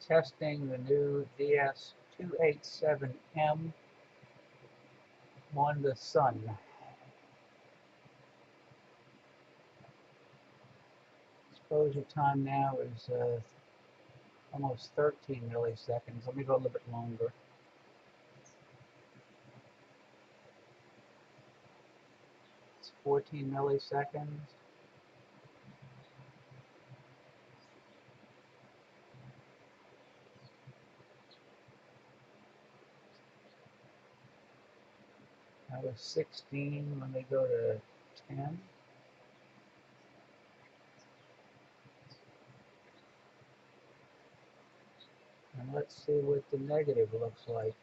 Testing the new DS287m on the sun. Exposure time now is almost 13 milliseconds. Let me go a little bit longer. It's 14 milliseconds. That was 16. Let me go to 10. And let's see what the negative looks like.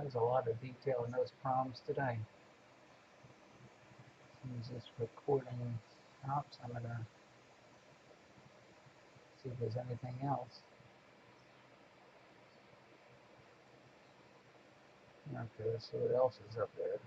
There's a lot of detail in those proms today. As soon as this recording stops, I'm gonna see if there's anything else. Okay, let's see what else is up there.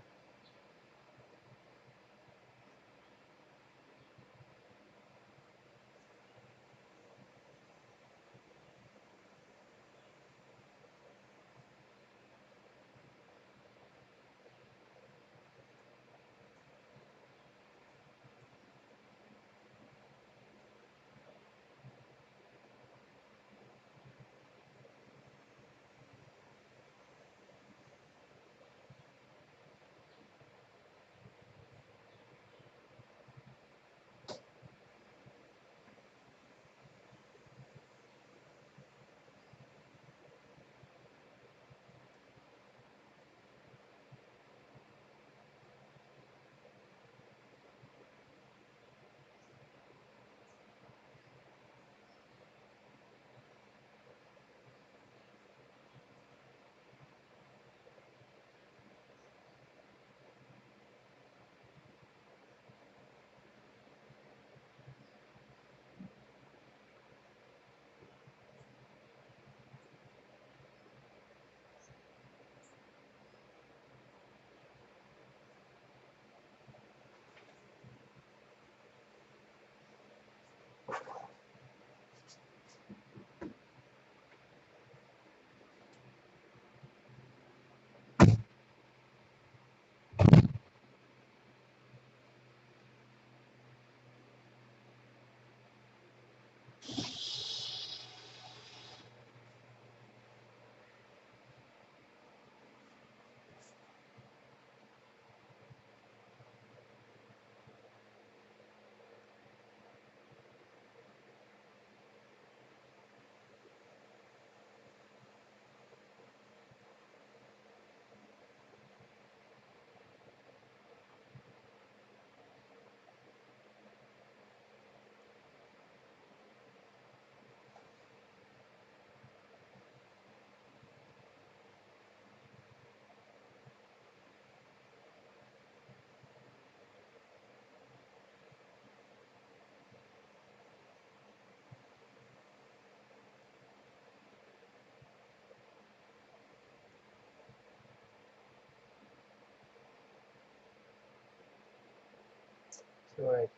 So at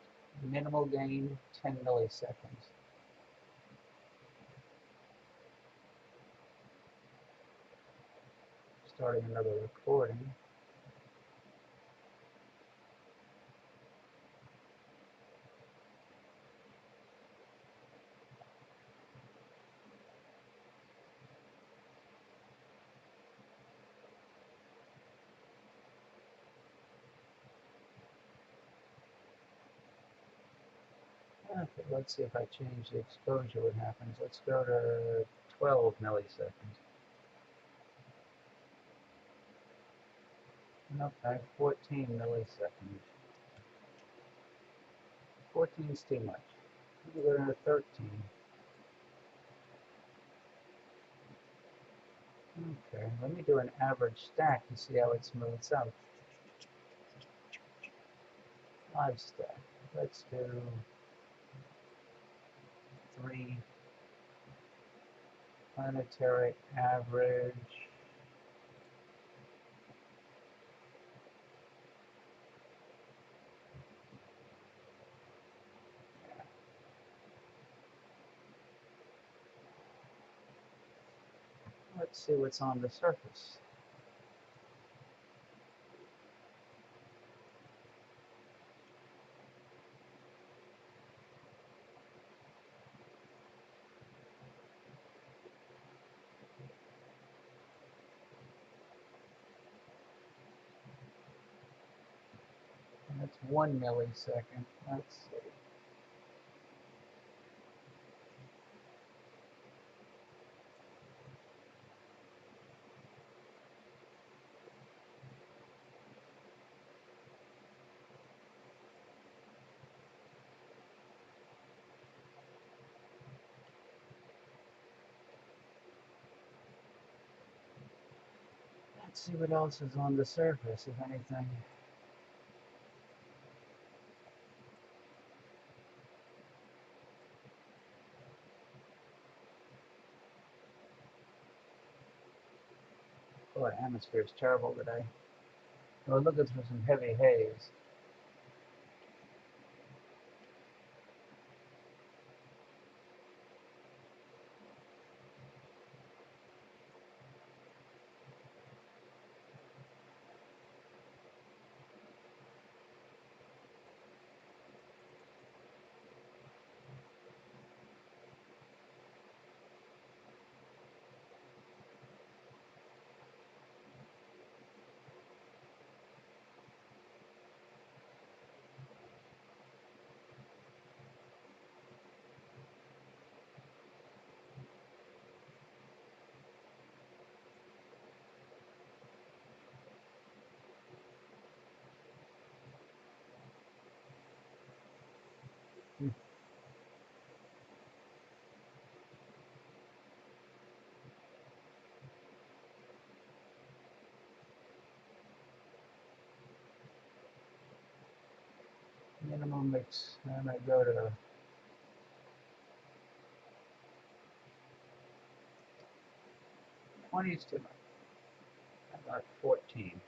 minimal gain, 10 milliseconds. Starting another recording. Okay, let's see if I change the exposure, what happens. Let's go to 12 milliseconds. Nope, I have 14 milliseconds. 14 is too much. Let me go to 13. Okay, let me do an average stack to see how it smooths out. 5 stack. Let's do 3 planetary average. Let's see what's on the surface. And that's 1 millisecond. Let's see. Let's see what else is on the surface, if anything. Oh, the atmosphere is terrible today. We're looking for some heavy haze. Minimum mix, and I go to 20 is too much. About 14.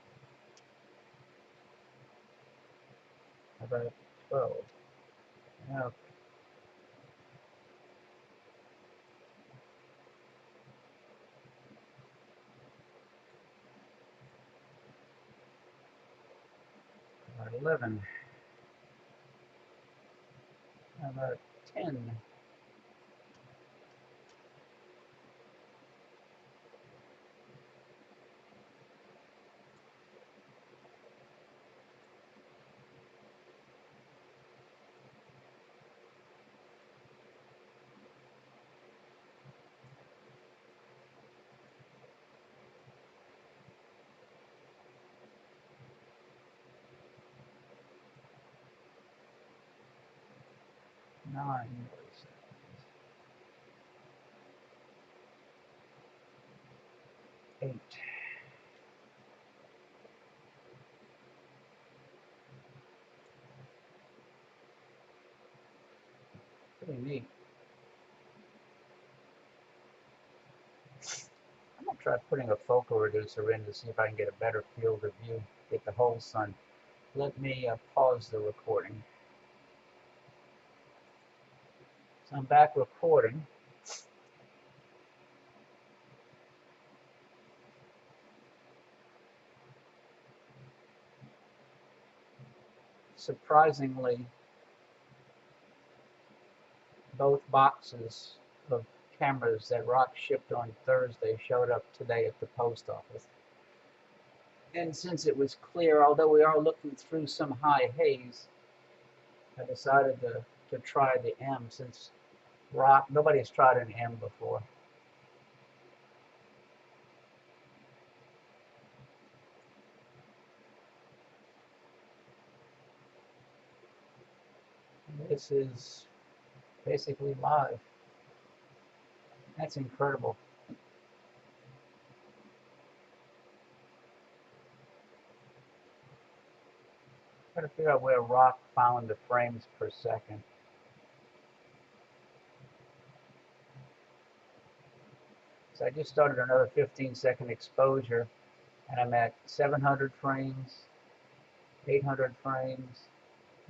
About 12. Now, about 11. About 10. Nine. 8. Pretty neat. I'm going to try putting a focal reducer in to see if I can get a better field of view, get the whole sun. Let me pause the recording. So I'm back recording. Surprisingly, both boxes of cameras that Rock shipped on Thursday showed up today at the post office. And since it was clear, although we are looking through some high haze, I decided to try the M, since Rock, nobody's tried an M before. This is basically live. That's incredible. Try to figure out where Rock found the frames per second. So I just started another 15-second exposure, and I'm at 700 frames, 800 frames,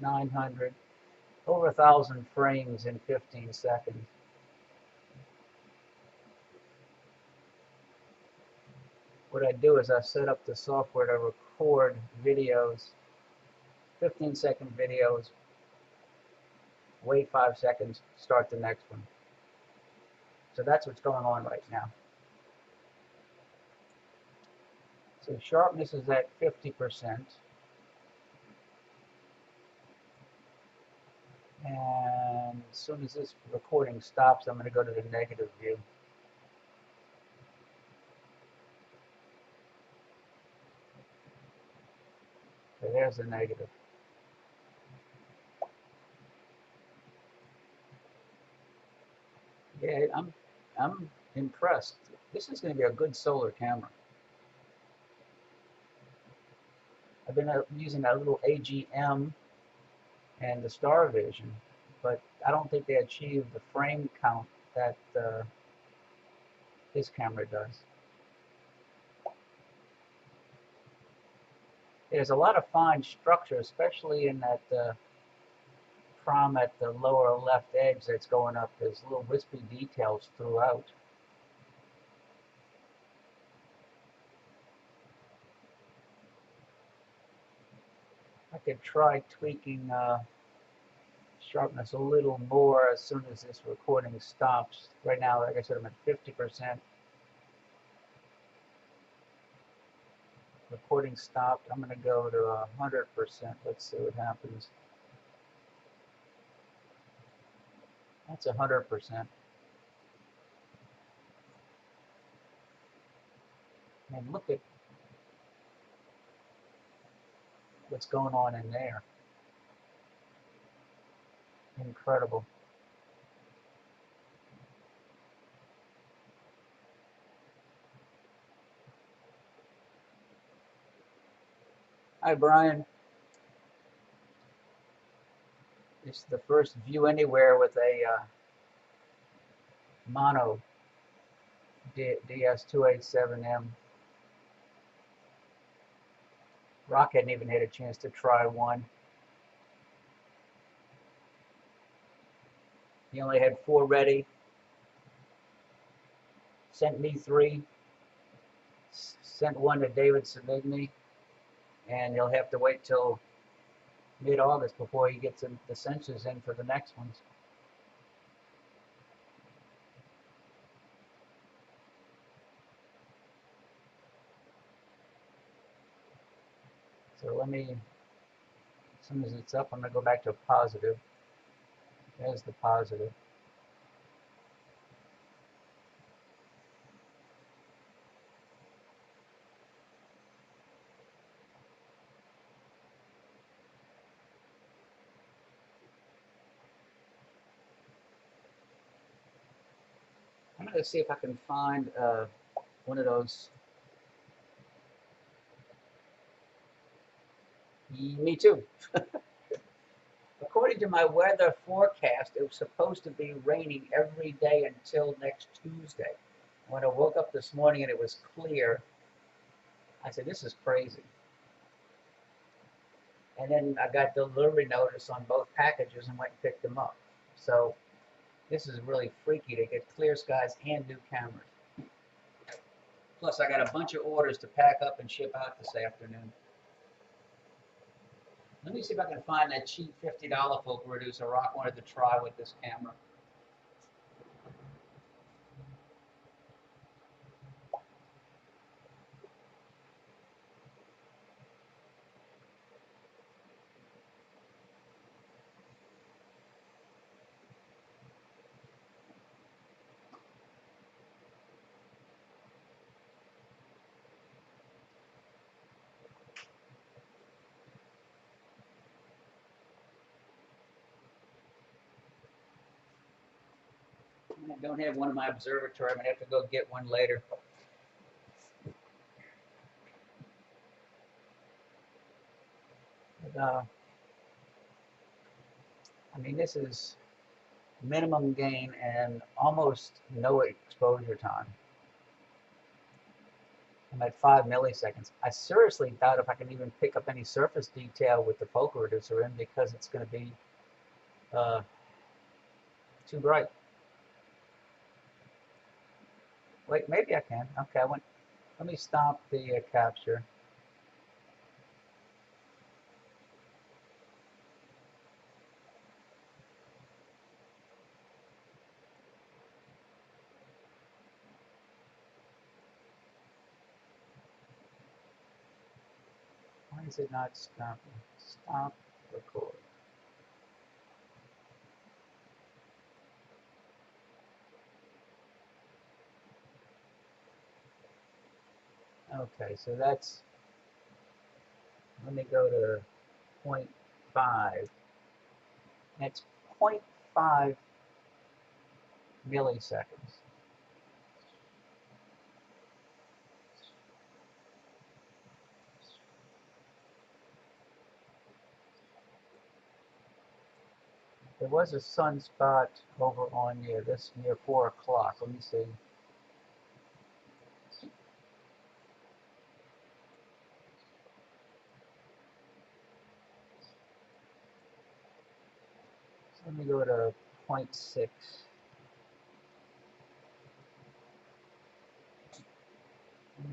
900, over 1,000 frames in 15 seconds. What I do is I set up the software to record videos, 15-second videos, wait 5 seconds, start the next one. So that's what's going on right now. So sharpness is at 50%. And as soon as this recording stops, I'm going to go to the negative view. So there's the negative. Yeah, I'm impressed. This is going to be a good solar camera. I've been using that little AGM and the Star Vision, but I don't think they achieve the frame count that this camera does. There's a lot of fine structure, especially in that prom at the lower left edge that's going up. There's little wispy details throughout. I could try tweaking sharpness a little more as soon as this recording stops. Right now, like I said, I'm at 50%. Recording stopped. I'm going to go to 100%. Let's see what happens. That's 100%. And look at what's going on in there. Incredible. Hi, Brian. This is the first view anywhere with a mono DS287m. Rock hadn't even had a chance to try one. He only had 4 ready. Sent me 3. Sent 1 to David Savigny. And he'll have to wait till mid-August before he gets the censors in for the next ones. So let me, as soon as it's up, I'm going to go back to positive. There's the positive. I'm going to see if I can find one of those. Me too. According to my weather forecast, it was supposed to be raining every day until next Tuesday. When I woke up this morning and it was clear, I said, this is crazy. And then I got delivery notice on both packages and went and picked them up. So this is really freaky to get clear skies and new cameras. Plus, I got a bunch of orders to pack up and ship out this afternoon. Let me see if I can find that cheap $50 focal reducer Rock wanted to try with this camera. I don't have one in my observatory. I'm going to have to go get one later. But, I mean, this is minimum gain and almost no exposure time. I'm at 5 milliseconds. I seriously doubt if I can even pick up any surface detail with the focal reducer in because it's going to be too bright. Wait, maybe I can. Okay, let me stop the capture. Why is it not stopping? Stop record. Okay, so that's, let me go to 0.5. That's 0.5 milliseconds. There was a sunspot over on near 4 o'clock. Let me see. So let me go to 0.6.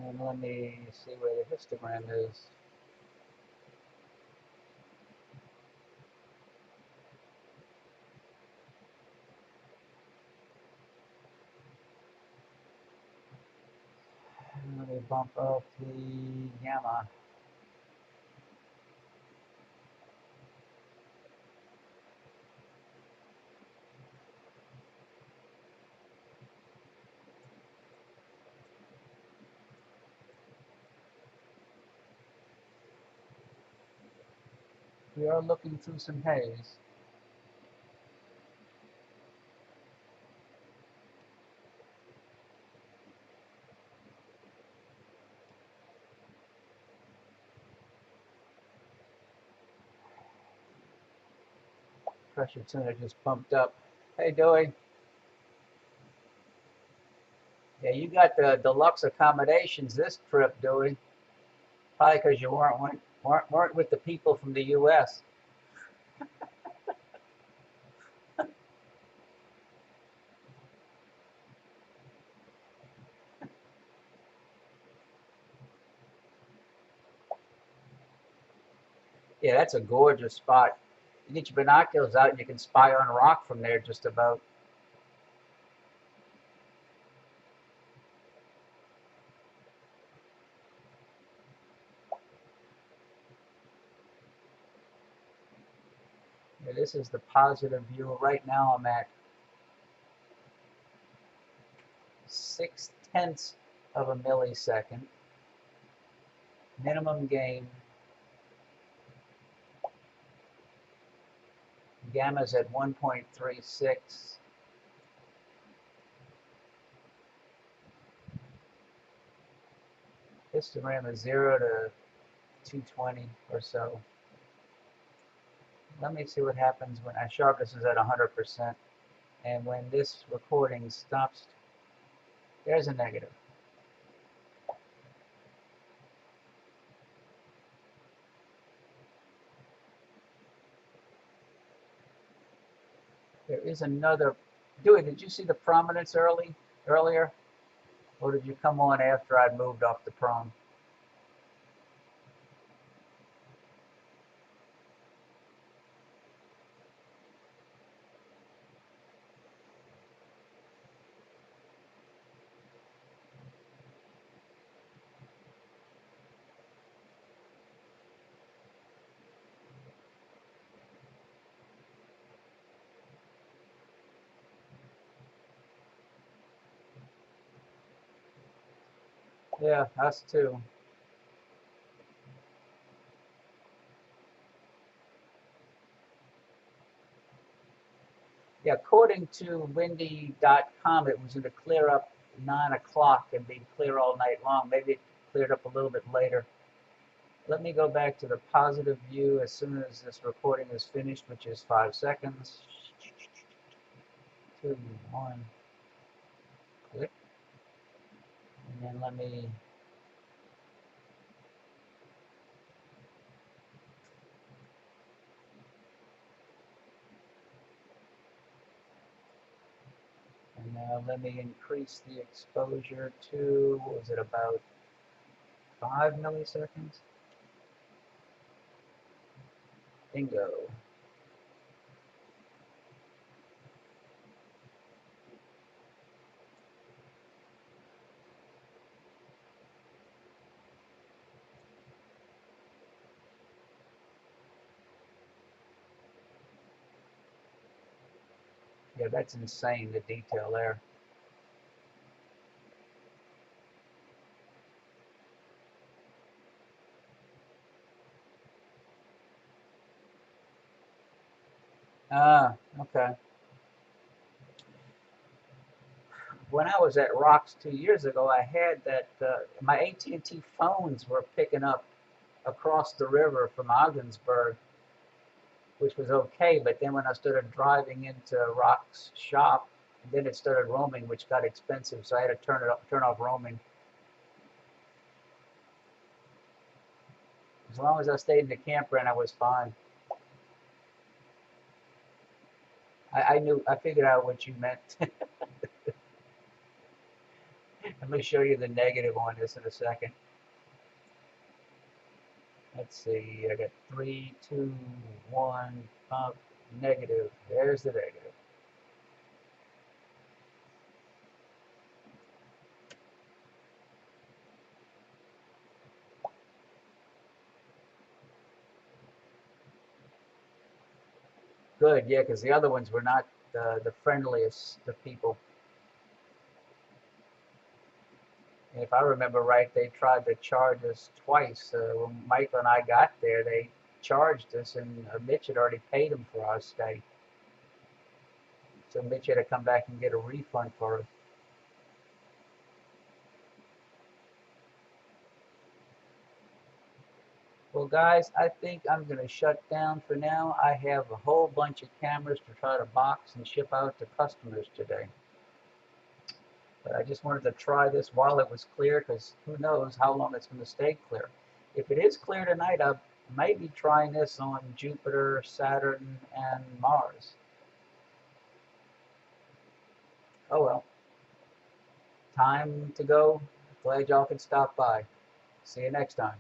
And let me see where the histogram is. Let me bump up the gamma. We are looking through some haze. Pressure tuner just bumped up. Hey, Dewey. Yeah, you got the deluxe accommodations this trip, Dewey. Probably because you weren't with the people from the U.S. Yeah, that's a gorgeous spot. You get your binoculars out and you can spy on rock from there just about. Yeah, this is the positive view. Right now I'm at 0.6 of a millisecond. Minimum gain. Gamma's at 1.36. Histogram is 0 to 220 or so. Let me see what happens when sharpness is at 100%. And when this recording stops, there's a negative. There is another. Dewey, did you see the prominence earlier? Or did you come on after I'd moved off the prom? Yeah, us too. Yeah, according to windy.com, it was going to clear up 9 o'clock and be clear all night long. Maybe it cleared up a little bit later. Let me go back to the positive view as soon as this recording is finished, which is 5 seconds. 2, 1, click. And then let me and now let me increase the exposure to, what was it, about 5 milliseconds? Bingo. Yeah, that's insane, the detail there. Ah, okay. When I was at Rocks 2 years ago, I had that, my AT&T phones were picking up across the river from Ogdensburg. which was okay. But then when I started driving into Rock's shop, then it started roaming, which got expensive, so I had to turn off roaming. As long as I stayed in the campground, I was fine. I figured out what you meant. Let me show you the negative on this in a second. Let's see, I got 3, 2, 1, up, negative. There's the negative. Good, yeah, because the other ones were not the friendliest of people. And if I remember right, they tried to charge us twice. When Michael and I got there, they charged us, and Mitch had already paid them for our stay. So Mitch had to come back and get a refund for us. Well, guys, I think I'm going to shut down for now. I have a whole bunch of cameras to try to box and ship out to customers today. But I just wanted to try this while it was clear, because who knows how long it's going to stay clear. If it is clear tonight, I might be trying this on Jupiter, Saturn, and Mars. Oh well. Time to go. Glad y'all could stop by. See you next time.